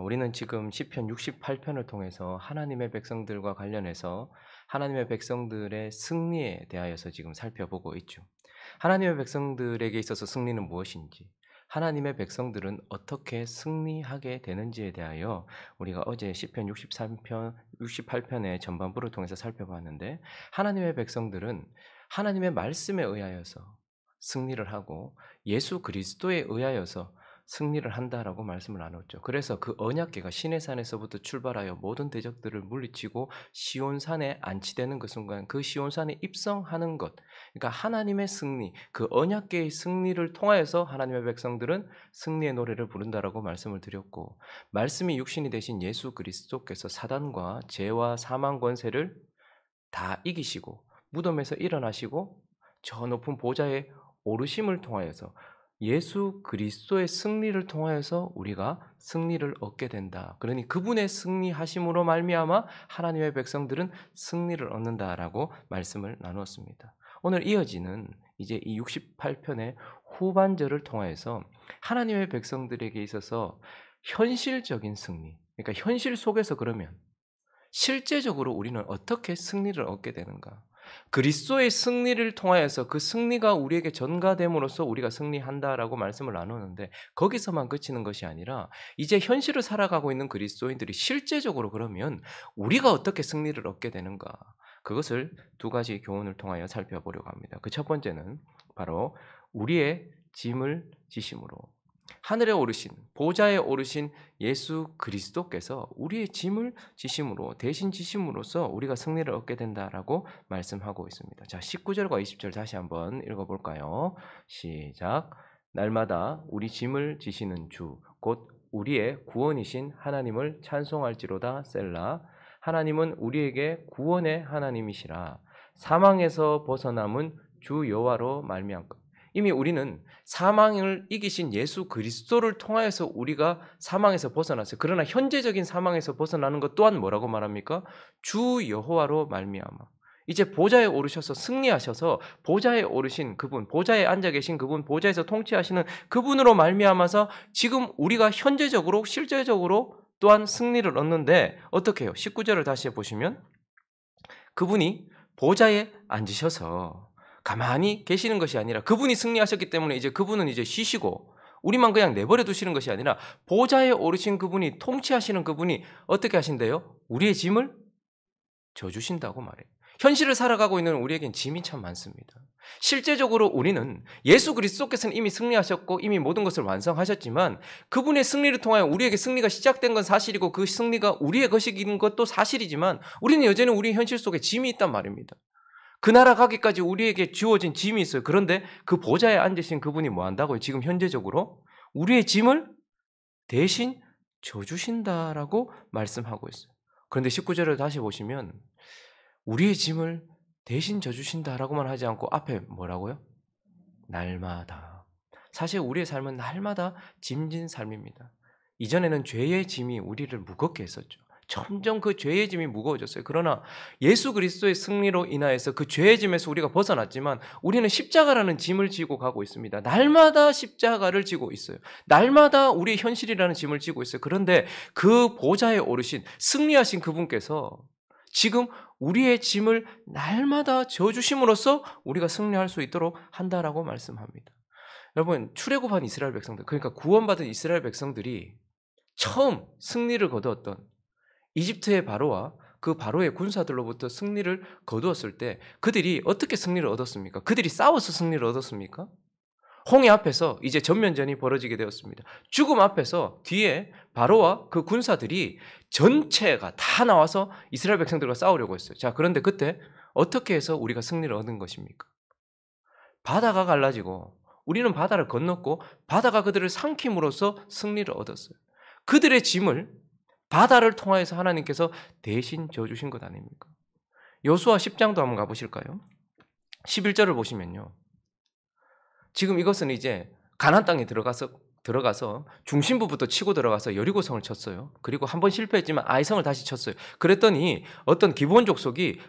우리는 지금 시편 68편을 통해서 하나님의 백성들과 관련해서 하나님의 백성들의 승리에 대하여서 지금 살펴보고 있죠. 하나님의 백성들에게 있어서 승리는 무엇인지, 하나님의 백성들은 어떻게 승리하게 되는지에 대하여 우리가 어제 시편 63편, 68편의 전반부를 통해서 살펴봤는데, 하나님의 백성들은 하나님의 말씀에 의하여서 승리를 하고 예수 그리스도에 의하여서 승리를 한다라고 말씀을 나눴죠. 그래서 그 언약궤가 시내산에서부터 출발하여 모든 대적들을 물리치고 시온산에 안치되는 그 순간, 그 시온산에 입성하는 것, 그러니까 하나님의 승리, 그 언약궤의 승리를 통하여서 하나님의 백성들은 승리의 노래를 부른다라고 말씀을 드렸고, 말씀이 육신이 되신 예수 그리스도께서 사단과 죄와 사망 권세를 다 이기시고 무덤에서 일어나시고 저 높은 보좌에 오르심을 통하여서 예수 그리스도의 승리를 통하여서 우리가 승리를 얻게 된다. 그러니 그분의 승리하심으로 말미암아 하나님의 백성들은 승리를 얻는다라고 말씀을 나누었습니다. 오늘 이어지는 이제 이 68편의 후반절을 통하여서 하나님의 백성들에게 있어서 현실적인 승리, 그러니까 현실 속에서 그러면 실제적으로 우리는 어떻게 승리를 얻게 되는가? 그리스도의 승리를 통하여서 그 승리가 우리에게 전가됨으로써 우리가 승리한다라고 말씀을 나누는데, 거기서만 그치는 것이 아니라 이제 현실을 살아가고 있는 그리스도인들이 실제적으로 그러면 우리가 어떻게 승리를 얻게 되는가? 그것을 두 가지 교훈을 통하여 살펴보려고 합니다. 그 첫 번째는 바로 우리의 짐을 지심으로, 하늘에 오르신 보좌에 오르신 예수 그리스도께서 우리의 짐을 지심으로, 대신 지심으로써 우리가 승리를 얻게 된다라고 말씀하고 있습니다. 자, 19절과 20절 다시 한번 읽어볼까요? 시작. 날마다 우리 짐을 지시는 주 곧 우리의 구원이신 하나님을 찬송할지로다. 셀라. 하나님은 우리에게 구원의 하나님이시라. 사망에서 벗어남은 주 여호와로 말미암고, 이미 우리는 사망을 이기신 예수 그리스도를 통하여서 우리가 사망에서 벗어났어요. 그러나 현재적인 사망에서 벗어나는 것 또한 뭐라고 말합니까? 주 여호와로 말미암아. 이제 보좌에 오르셔서 승리하셔서 보좌에 오르신 그분, 보좌에 앉아 계신 그분, 보좌에서 통치하시는 그분으로 말미암아서 지금 우리가 현재적으로 실제적으로 또한 승리를 얻는데, 어떻게 해요? 19절을 다시 보시면 그분이 보좌에 앉으셔서 가만히 계시는 것이 아니라, 그분이 승리하셨기 때문에 이제 그분은 이제 쉬시고 우리만 그냥 내버려 두시는 것이 아니라, 보좌에 오르신 그분이, 통치하시는 그분이 어떻게 하신대요? 우리의 짐을 져주신다고 말해요. 현실을 살아가고 있는 우리에겐 짐이 참 많습니다. 실제적으로 우리는 예수 그리스도께서는 이미 승리하셨고 이미 모든 것을 완성하셨지만, 그분의 승리를 통하여 우리에게 승리가 시작된 건 사실이고 그 승리가 우리의 것이긴 것도 사실이지만, 우리는 여전히 우리 현실 속에 짐이 있단 말입니다. 그 나라 가기까지 우리에게 주어진 짐이 있어요. 그런데 그 보좌에 앉으신 그분이 뭐 한다고요? 지금 현재적으로 우리의 짐을 대신 져주신다라고 말씀하고 있어요. 그런데 19절을 다시 보시면 우리의 짐을 대신 져주신다라고만 하지 않고 앞에 뭐라고요? 날마다. 사실 우리의 삶은 날마다 짐진 삶입니다. 이전에는 죄의 짐이 우리를 무겁게 했었죠. 점점 그 죄의 짐이 무거워졌어요. 그러나 예수 그리스도의 승리로 인하여서 그 죄의 짐에서 우리가 벗어났지만, 우리는 십자가라는 짐을 지고 가고 있습니다. 날마다 십자가를 지고 있어요. 날마다 우리의 현실이라는 짐을 지고 있어요. 그런데 그 보좌에 오르신 승리하신 그분께서 지금 우리의 짐을 날마다 져주심으로써 우리가 승리할 수 있도록 한다라고 말씀합니다. 여러분, 출애굽한 이스라엘 백성들, 그러니까 구원받은 이스라엘 백성들이 처음 승리를 거두었던 이집트의 바로와 그 바로의 군사들로부터 승리를 거두었을 때 그들이 어떻게 승리를 얻었습니까? 그들이 싸워서 승리를 얻었습니까? 홍해 앞에서 이제 전면전이 벌어지게 되었습니다. 죽음 앞에서 뒤에 바로와 그 군사들이 전체가 다 나와서 이스라엘 백성들과 싸우려고 했어요. 자, 그런데 그때 어떻게 해서 우리가 승리를 얻은 것입니까? 바다가 갈라지고 우리는 바다를 건넜고 바다가 그들을 삼킴으로써 승리를 얻었어요. 그들의 짐을 바다를 통하여서 하나님께서 대신 져주신 것 아닙니까? 여호수아 10장도 한번 가보실까요? 11절을 보시면요, 지금 이것은 이제 가나안 땅에 들어가서 중심부부터 치고 들어가서 여리고성을 쳤어요. 그리고 한 번 실패했지만 아이성을 다시 쳤어요. 그랬더니 어떤 기브온 족속이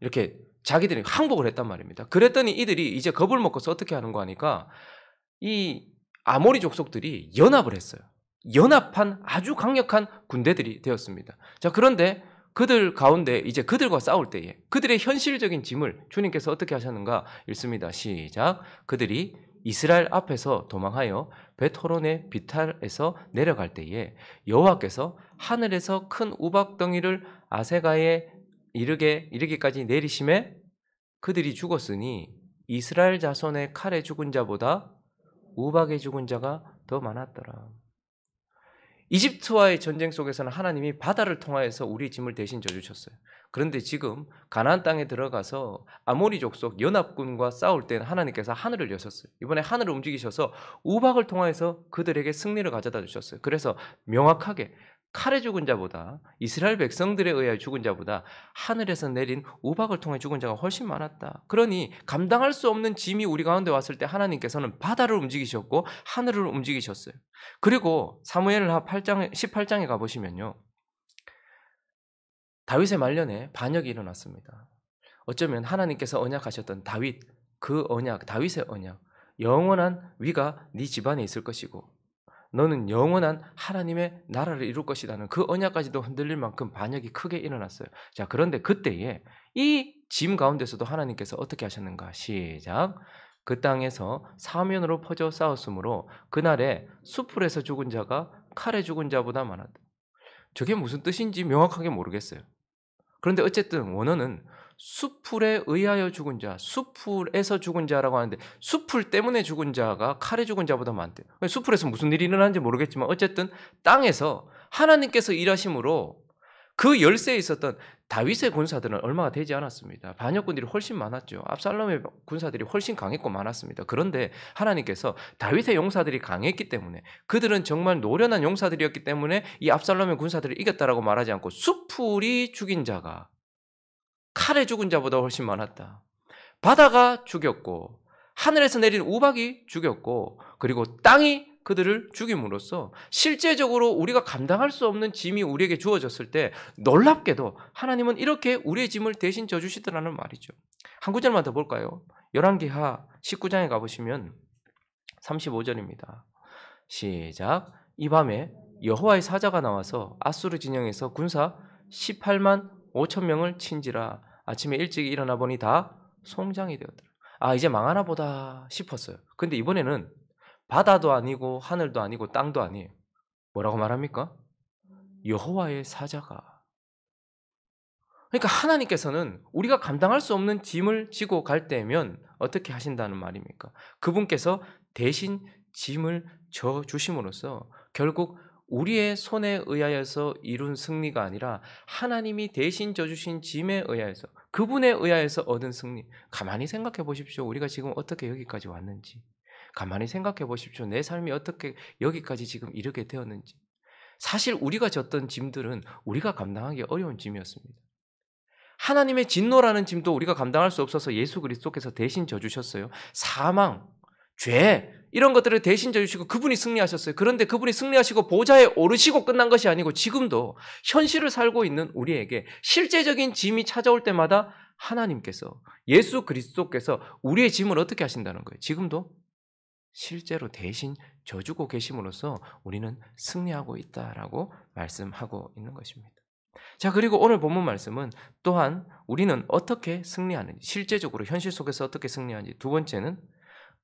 이렇게 자기들이 항복을 했단 말입니다. 그랬더니 이들이 이제 겁을 먹고서 어떻게 하는 거 하니까 이 아모리 족속들이 연합을 했어요. 연합한 아주 강력한 군대들이 되었습니다. 자, 그런데 그들 가운데 이제 그들과 싸울 때에 그들의 현실적인 짐을 주님께서 어떻게 하셨는가 읽습니다. 시작. 그들이 이스라엘 앞에서 도망하여 벳호론의 비탈에서 내려갈 때에 여호와께서 하늘에서 큰 우박덩이를 아세가에 이르기까지 내리심에 그들이 죽었으니 이스라엘 자손의 칼에 죽은 자보다 우박에 죽은 자가 더 많았더라. 이집트와의 전쟁 속에서는 하나님이 바다를 통하여서 우리 짐을 대신 져주셨어요. 그런데 지금 가나안 땅에 들어가서 아모리 족속 연합군과 싸울 때는 하나님께서 하늘을 여셨어요. 이번에 하늘을 움직이셔서 우박을 통하여서 그들에게 승리를 가져다 주셨어요. 그래서 명확하게 칼에 죽은 자보다 이스라엘 백성들에 의하여 죽은 자보다 하늘에서 내린 우박을 통해 죽은 자가 훨씬 많았다. 그러니 감당할 수 없는 짐이 우리 가운데 왔을 때 하나님께서는 바다를 움직이셨고 하늘을 움직이셨어요. 그리고 사무엘하 18장에 가보시면요. 다윗의 말년에 반역이 일어났습니다. 어쩌면 하나님께서 언약하셨던 다윗, 그 언약, 다윗의 언약, 영원한 위가 네 집안에 있을 것이고 너는 영원한 하나님의 나라를 이룰 것이라는 그 언약까지도 흔들릴 만큼 반역이 크게 일어났어요. 자, 그런데 그때에 이 짐 가운데서도 하나님께서 어떻게 하셨는가? 시작. 그 땅에서 사면으로 퍼져 싸웠으므로 그날에 수풀에서 죽은 자가 칼에 죽은 자보다 많았다. 저게 무슨 뜻인지 명확하게 모르겠어요. 그런데 어쨌든 원어는 수풀에 의하여 죽은 자, 수풀에서 죽은 자라고 하는데 수풀 때문에 죽은 자가 칼에 죽은 자보다 많대요. 수풀에서 무슨 일이 일어나는지 모르겠지만 어쨌든 땅에서 하나님께서 일하심으로 그 열세에 있었던 다윗의 군사들은 얼마가 되지 않았습니다. 반역군들이 훨씬 많았죠. 압살롬의 군사들이 훨씬 강했고 많았습니다. 그런데 하나님께서 다윗의 용사들이 강했기 때문에 그들은 정말 노련한 용사들이었기 때문에 이 압살롬의 군사들을 이겼다라고 말하지 않고 수풀이 죽인 자가 칼에 죽은 자보다 훨씬 많았다. 바다가 죽였고 하늘에서 내린 우박이 죽였고 그리고 땅이 그들을 죽임으로써 실제적으로 우리가 감당할 수 없는 짐이 우리에게 주어졌을 때 놀랍게도 하나님은 이렇게 우리의 짐을 대신 져주시더라는 말이죠. 한 구절만 더 볼까요? 열왕기하 19장에 가보시면 35절입니다. 시작. 이 밤에 여호와의 사자가 나와서 아수르 진영에서 군사 18만 5천 명을 친지라. 아침에 일찍 일어나 보니 다 송장이 되었더라. 아, 이제 망하나 보다 싶었어요. 근데 이번에는 바다도 아니고 하늘도 아니고 땅도 아니에요. 뭐라고 말합니까? 여호와의 사자가. 그러니까 하나님께서는 우리가 감당할 수 없는 짐을 지고 갈 때면 어떻게 하신다는 말입니까? 그분께서 대신 짐을 져 주심으로써 결국 우리의 손에 의하여서 이룬 승리가 아니라 하나님이 대신 져주신 짐에 의하여서 그분에 의하여서 얻은 승리. 가만히 생각해 보십시오. 우리가 지금 어떻게 여기까지 왔는지. 가만히 생각해 보십시오. 내 삶이 어떻게 여기까지 지금 이르게 되었는지. 사실 우리가 졌던 짐들은 우리가 감당하기 어려운 짐이었습니다. 하나님의 진노라는 짐도 우리가 감당할 수 없어서 예수 그리스도께서 대신 져주셨어요. 사망, 죄 이런 것들을 대신 져주시고 그분이 승리하셨어요. 그런데 그분이 승리하시고 보좌에 오르시고 끝난 것이 아니고 지금도 현실을 살고 있는 우리에게 실제적인 짐이 찾아올 때마다 하나님께서 예수 그리스도께서 우리의 짐을 어떻게 하신다는 거예요. 지금도 실제로 대신 져주고 계심으로써 우리는 승리하고 있다라고 말씀하고 있는 것입니다. 자, 그리고 오늘 본문 말씀은 또한 우리는 어떻게 승리하는지, 실제적으로 현실 속에서 어떻게 승리하는지, 두 번째는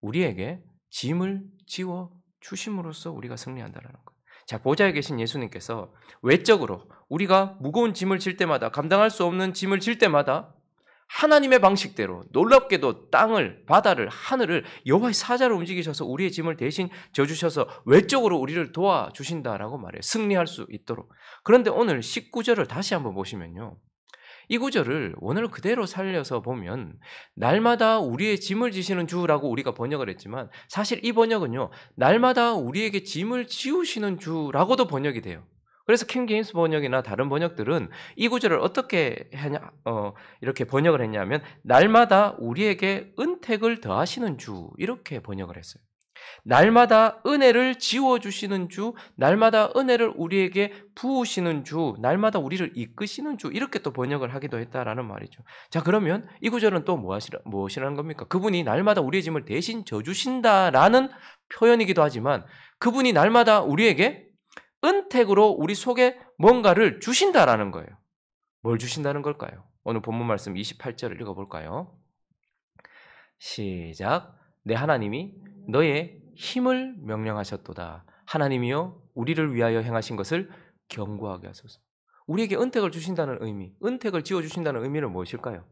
우리에게 짐을 지워 주심으로써 우리가 승리한다는 것. 자, 보좌에 계신 예수님께서 외적으로 우리가 무거운 짐을 질 때마다, 감당할 수 없는 짐을 질 때마다 하나님의 방식대로 놀랍게도 땅을, 바다를, 하늘을 여호와의 사자로 움직이셔서 우리의 짐을 대신 져주셔서 외적으로 우리를 도와주신다라고 말해요. 승리할 수 있도록. 그런데 오늘 19절을 다시 한번 보시면요. 이 구절을 오늘 그대로 살려서 보면 날마다 우리의 짐을 지시는 주라고 우리가 번역을 했지만 사실 이 번역은요. 날마다 우리에게 짐을 지우시는 주라고도 번역이 돼요. 그래서 킹 제임스 번역이나 다른 번역들은 이 구절을 어떻게 이렇게 번역을 했냐면 날마다 우리에게 은택을 더하시는 주 이렇게 번역을 했어요. 날마다 은혜를 지워주시는 주, 날마다 은혜를 우리에게 부으시는 주, 날마다 우리를 이끄시는 주 이렇게 또 번역을 하기도 했다라는 말이죠. 자, 그러면 이 구절은 또 무엇이라는 겁니까? 그분이 날마다 우리의 짐을 대신 져주신다라는 표현이기도 하지만 그분이 날마다 우리에게 은택으로 우리 속에 뭔가를 주신다라는 거예요. 뭘 주신다는 걸까요? 오늘 본문 말씀 28절을 읽어볼까요? 시작. 내 하나님이 너의 힘을 명령하셨도다. 하나님이여 우리를 위하여 행하신 것을 경고하게 하소서. 우리에게 은택을 주신다는 의미, 은택을 지어주신다는 의미는 무엇일까요?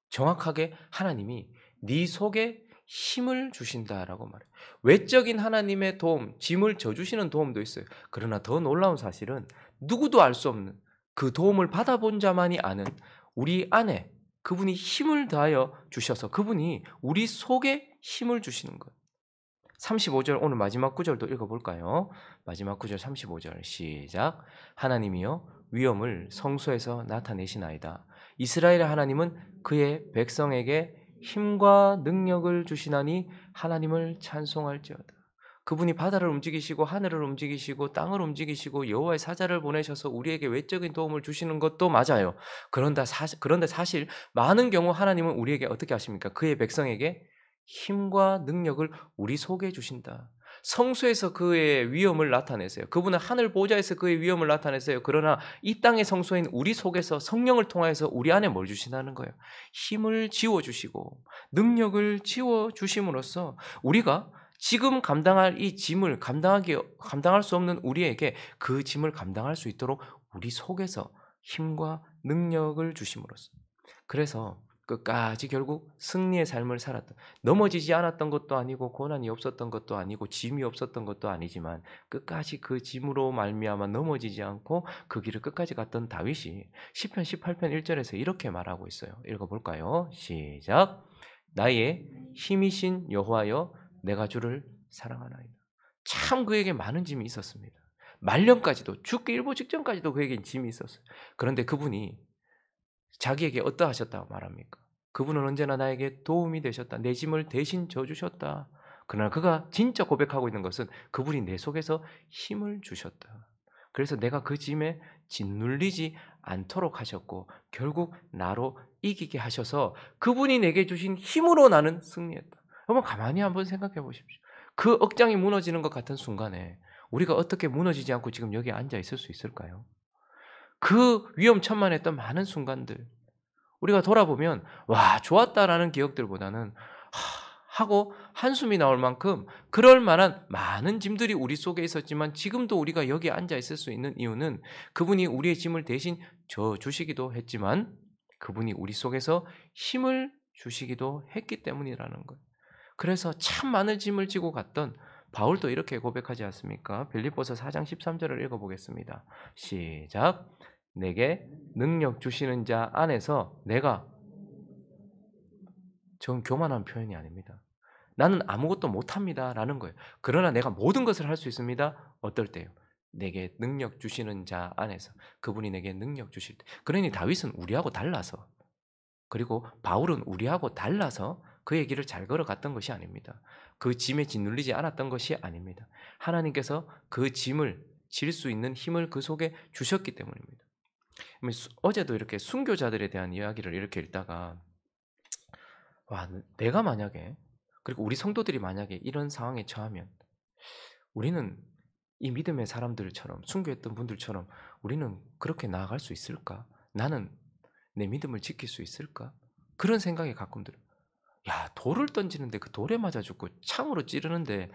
정확하게 하나님이 네 속에 힘을 주신다라고 말해요. 외적인 하나님의 도움, 짐을 져주시는 도움도 있어요. 그러나 더 놀라운 사실은 누구도 알 수 없는 그 도움을 받아본 자만이 아는 우리 안에 그분이 힘을 다하여 주셔서 그분이 우리 속에 힘을 주시는 것. 35절 오늘 마지막 구절도 읽어볼까요? 마지막 구절 35절 시작. 하나님이여 위엄을 성소에서 나타내시나이다. 이스라엘의 하나님은 그의 백성에게 힘과 능력을 주시나니 하나님을 찬송할지어다. 그분이 바다를 움직이시고 하늘을 움직이시고 땅을 움직이시고 여호와의 사자를 보내셔서 우리에게 외적인 도움을 주시는 것도 맞아요. 그런데 사실 많은 경우 하나님은 우리에게 어떻게 하십니까? 그의 백성에게 힘과 능력을 우리 속에 주신다. 성소에서 그의 위엄을 나타내세요. 그분은 하늘 보좌에서 그의 위엄을 나타내세요. 그러나 이 땅의 성소인 우리 속에서 성령을 통하여서 우리 안에 뭘 주신다는 거예요? 힘을 지워주시고 능력을 지워주심으로써 우리가 지금 감당할 이 짐을 감당할 수 없는 우리에게 그 짐을 감당할 수 있도록 우리 속에서 힘과 능력을 주심으로써. 그래서 끝까지 결국 승리의 삶을 살았던, 넘어지지 않았던 것도 아니고 고난이 없었던 것도 아니고 짐이 없었던 것도 아니지만 끝까지 그 짐으로 말미암아 넘어지지 않고 그 길을 끝까지 갔던 다윗이 시편 18편 1절에서 이렇게 말하고 있어요. 읽어볼까요? 시작. 나의 힘이신 여호와여 내가 주를 사랑하나이다. 참 그에게 많은 짐이 있었습니다. 말년까지도 죽기 일보 직전까지도 그에게 짐이 있었어요. 그런데 그분이 자기에게 어떠하셨다고 말합니까? 그분은 언제나 나에게 도움이 되셨다. 내 짐을 대신 져주셨다. 그러나 그가 진짜 고백하고 있는 것은 그분이 내 속에서 힘을 주셨다. 그래서 내가 그 짐에 짓눌리지 않도록 하셨고 결국 나로 이기게 하셔서 그분이 내게 주신 힘으로 나는 승리했다. 여러분 가만히 한번 생각해 보십시오. 그 억장이 무너지는 것 같은 순간에 우리가 어떻게 무너지지 않고 지금 여기 앉아 있을 수 있을까요? 그 위험천만했던 많은 순간들 우리가 돌아보면 와 좋았다라는 기억들보다는 하고 한숨이 나올 만큼 그럴 만한 많은 짐들이 우리 속에 있었지만 지금도 우리가 여기 앉아 있을 수 있는 이유는 그분이 우리의 짐을 대신 져 주시기도 했지만 그분이 우리 속에서 힘을 주시기도 했기 때문이라는 거예요. 그래서 참 많은 짐을 지고 갔던 바울도 이렇게 고백하지 않습니까? 빌립보서 4장 13절을 읽어보겠습니다. 시작. 내게 능력 주시는 자 안에서 내가 전 교만한 표현이 아닙니다. 나는 아무것도 못합니다 라는 거예요. 그러나 내가 모든 것을 할 수 있습니다. 어떨 때요? 내게 능력 주시는 자 안에서 그분이 내게 능력 주실 때. 그러니 다윗은 우리하고 달라서 그리고 바울은 우리하고 달라서 그의 길을 잘 걸어갔던 것이 아닙니다. 그 짐에 짓눌리지 않았던 것이 아닙니다. 하나님께서 그 짐을 질 수 있는 힘을 그 속에 주셨기 때문입니다. 어제도 이렇게 순교자들에 대한 이야기를 이렇게 읽다가 와 내가 만약에 그리고 우리 성도들이 만약에 이런 상황에 처하면 우리는 이 믿음의 사람들처럼 순교했던 분들처럼 우리는 그렇게 나아갈 수 있을까? 나는 내 믿음을 지킬 수 있을까? 그런 생각이 가끔 들어요. 야 돌을 던지는데 그 돌에 맞아 죽고 창으로 찌르는데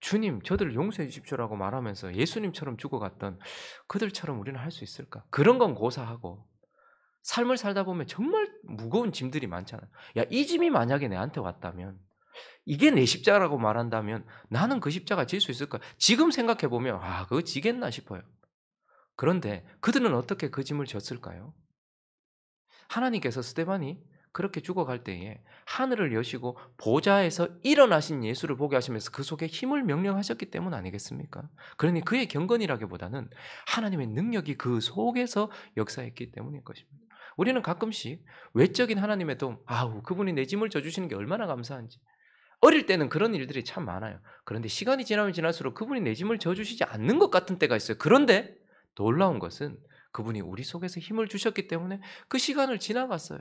주님 저들을 용서해 주십시오라고 말하면서 예수님처럼 죽어갔던 그들처럼 우리는 할 수 있을까? 그런 건 고사하고 삶을 살다 보면 정말 무거운 짐들이 많잖아요. 야 이 짐이 만약에 내한테 왔다면 이게 내 십자가라고 말한다면 나는 그 십자가 질 수 있을까? 지금 생각해 보면 아 그거 지겠나 싶어요. 그런데 그들은 어떻게 그 짐을 졌을까요? 하나님께서 스데반이 그렇게 죽어갈 때에 하늘을 여시고 보좌에서 일어나신 예수를 보게 하시면서 그 속에 힘을 명령하셨기 때문 아니겠습니까? 그러니 그의 경건이라기보다는 하나님의 능력이 그 속에서 역사했기 때문인 것입니다. 우리는 가끔씩 외적인 하나님의 도움, 아우 그분이 내 짐을 져주시는 게 얼마나 감사한지 어릴 때는 그런 일들이 참 많아요. 그런데 시간이 지나면 지날수록 그분이 내 짐을 져주시지 않는 것 같은 때가 있어요. 그런데 놀라운 것은 그분이 우리 속에서 힘을 주셨기 때문에 그 시간을 지나갔어요.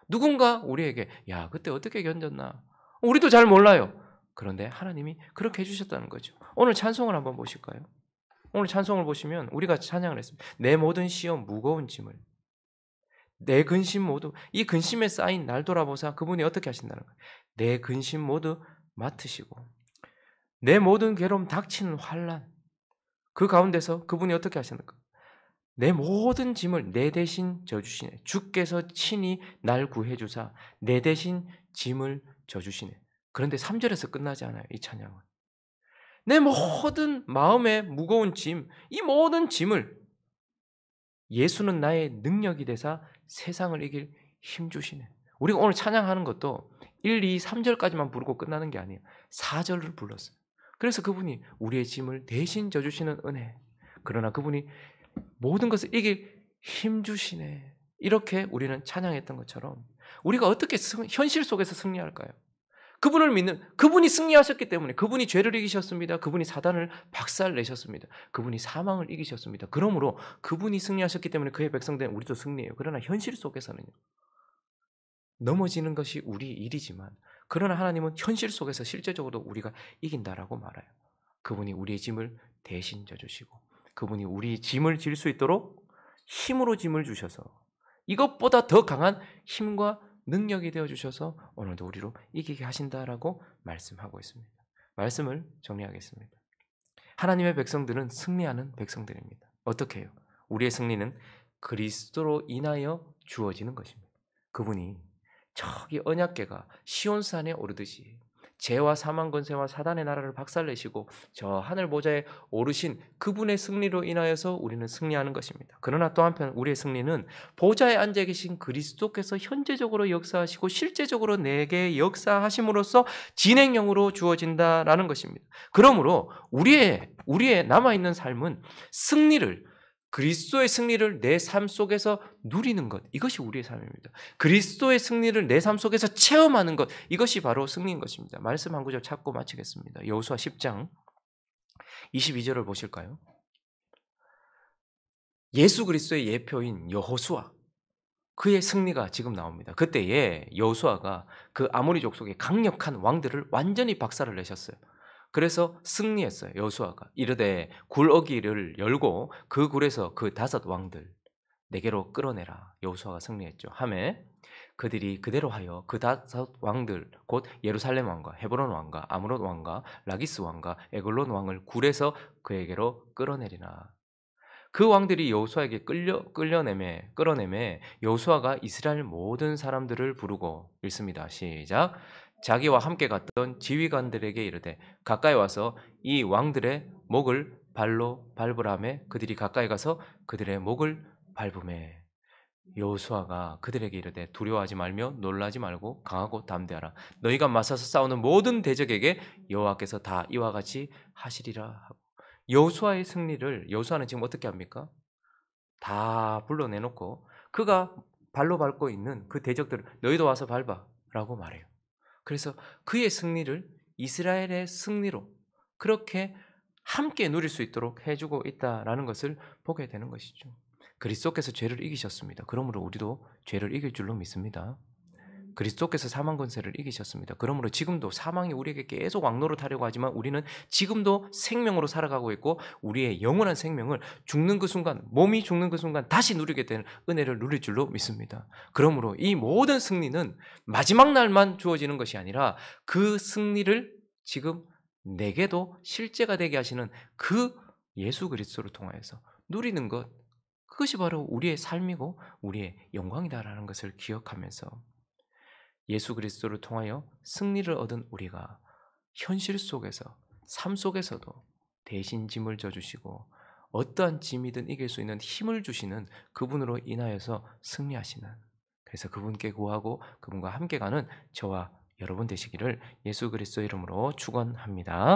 누군가 우리에게 야 그때 어떻게 견뎠나 우리도 잘 몰라요. 그런데 하나님이 그렇게 해주셨다는 거죠. 오늘 찬송을 한번 보실까요? 오늘 찬송을 보시면 우리가 찬양을 했습니다. 내 모든 시험 무거운 짐을 내 근심 모두 이 근심에 쌓인 날 돌아보사 그분이 어떻게 하신다는 거예요. 내 근심 모두 맡으시고 내 모든 괴로움 닥치는 환난 그 가운데서 그분이 어떻게 하시는가. 내 모든 짐을 내 대신 져주시네. 주께서 친히 날 구해주사 내 대신 짐을 져주시네. 그런데 3절에서 끝나지 않아요. 이 찬양은. 내 모든 마음의 무거운 짐, 이 모든 짐을 예수는 나의 능력이 되사 세상을 이길 힘 주시네. 우리가 오늘 찬양하는 것도 1, 2, 3절까지만 부르고 끝나는 게 아니에요. 4절을 불렀어요. 그래서 그분이 우리의 짐을 대신 져주시는 은혜. 그러나 그분이 모든 것을 이길 힘 주시네. 이렇게 우리는 찬양했던 것처럼 우리가 어떻게 현실 속에서 승리할까요? 그분을 믿는 그분이 승리하셨기 때문에 그분이 죄를 이기셨습니다. 그분이 사단을 박살내셨습니다. 그분이 사망을 이기셨습니다. 그러므로 그분이 승리하셨기 때문에 그의 백성된 우리도 승리해요. 그러나 현실 속에서는요. 넘어지는 것이 우리 일이지만 그러나 하나님은 현실 속에서 실제적으로 우리가 이긴다라고 말해요. 그분이 우리의 짐을 대신 져주시고 그분이 우리 짐을 질 수 있도록 힘으로 짐을 주셔서 이것보다 더 강한 힘과 능력이 되어주셔서 오늘도 우리로 이기게 하신다라고 말씀하고 있습니다. 말씀을 정리하겠습니다. 하나님의 백성들은 승리하는 백성들입니다. 어떻게 해요? 우리의 승리는 그리스도로 인하여 주어지는 것입니다. 그분이 저기 언약궤가 시온산에 오르듯이 죄와 사망 권세와 사단의 나라를 박살내시고 저 하늘 보좌에 오르신 그분의 승리로 인하여서 우리는 승리하는 것입니다. 그러나 또 한편 우리의 승리는 보좌에 앉아 계신 그리스도께서 현재적으로 역사하시고 실제적으로 내게 역사하심으로써 진행형으로 주어진다라는 것입니다. 그러므로 우리의 남아있는 삶은 그리스도의 승리를 내 삶 속에서 누리는 것, 이것이 우리의 삶입니다. 그리스도의 승리를 내 삶 속에서 체험하는 것, 이것이 바로 승리인 것입니다. 말씀 한 구절 찾고 마치겠습니다. 여호수아 10장 22절을 보실까요? 예수 그리스도의 예표인 여호수아, 그의 승리가 지금 나옵니다. 그때에 여호수아가 그 아모리 족속의 강력한 왕들을 완전히 박살을 내셨어요. 그래서 승리했어요. 여호수아가 이르되 굴어기를 열고 그 굴에서 그 5 왕들 내게로 끌어내라. 여호수아가 승리했죠. 하매 그들이 그대로 하여 그 5 왕들 곧 예루살렘 왕과 헤브론 왕과 아므롯 왕과 라기스 왕과 에글론 왕을 굴에서 그에게로 끌어내리나. 그 왕들이 여호수아에게 끌어내매 여호수아가 이스라엘 모든 사람들을 부르고 읽습니다. 시작. 자기와 함께 갔던 지휘관들에게 이르되 가까이 와서 이 왕들의 목을 발로 밟으라매 그들이 가까이 가서 그들의 목을 밟으매 여호수아가 그들에게 이르되 두려워하지 말며 놀라지 말고 강하고 담대하라. 너희가 맞서서 싸우는 모든 대적에게 여호와께서 다 이와 같이 하시리라 하고 여호수아의 승리를 여호수아는 지금 어떻게 합니까? 다 불러내놓고 그가 발로 밟고 있는 그 대적들을 너희도 와서 밟아라고 말해요. 그래서 그의 승리를 이스라엘의 승리로 그렇게 함께 누릴 수 있도록 해주고 있다라는 것을 보게 되는 것이죠. 그리스도께서 죄를 이기셨습니다. 그러므로 우리도 죄를 이길 줄로 믿습니다. 그리스도께서 사망 권세를 이기셨습니다. 그러므로 지금도 사망이 우리에게 계속 왕노릇하려고 하지만 우리는 지금도 생명으로 살아가고 있고 우리의 영원한 생명을 죽는 그 순간, 몸이 죽는 그 순간 다시 누리게 되는 은혜를 누릴 줄로 믿습니다. 그러므로 이 모든 승리는 마지막 날만 주어지는 것이 아니라 그 승리를 지금 내게도 실제가 되게 하시는 그 예수 그리스도를 통하여서 누리는 것, 그것이 바로 우리의 삶이고 우리의 영광이다라는 것을 기억하면서 예수 그리스도를 통하여 승리를 얻은 우리가 현실 속에서 삶 속에서도 대신 짐을 져주시고 어떠한 짐이든 이길 수 있는 힘을 주시는 그분으로 인하여서 승리하시는, 그래서 그분께 구하고 그분과 함께 가는 저와 여러분 되시기를 예수 그리스도 이름으로 축원합니다.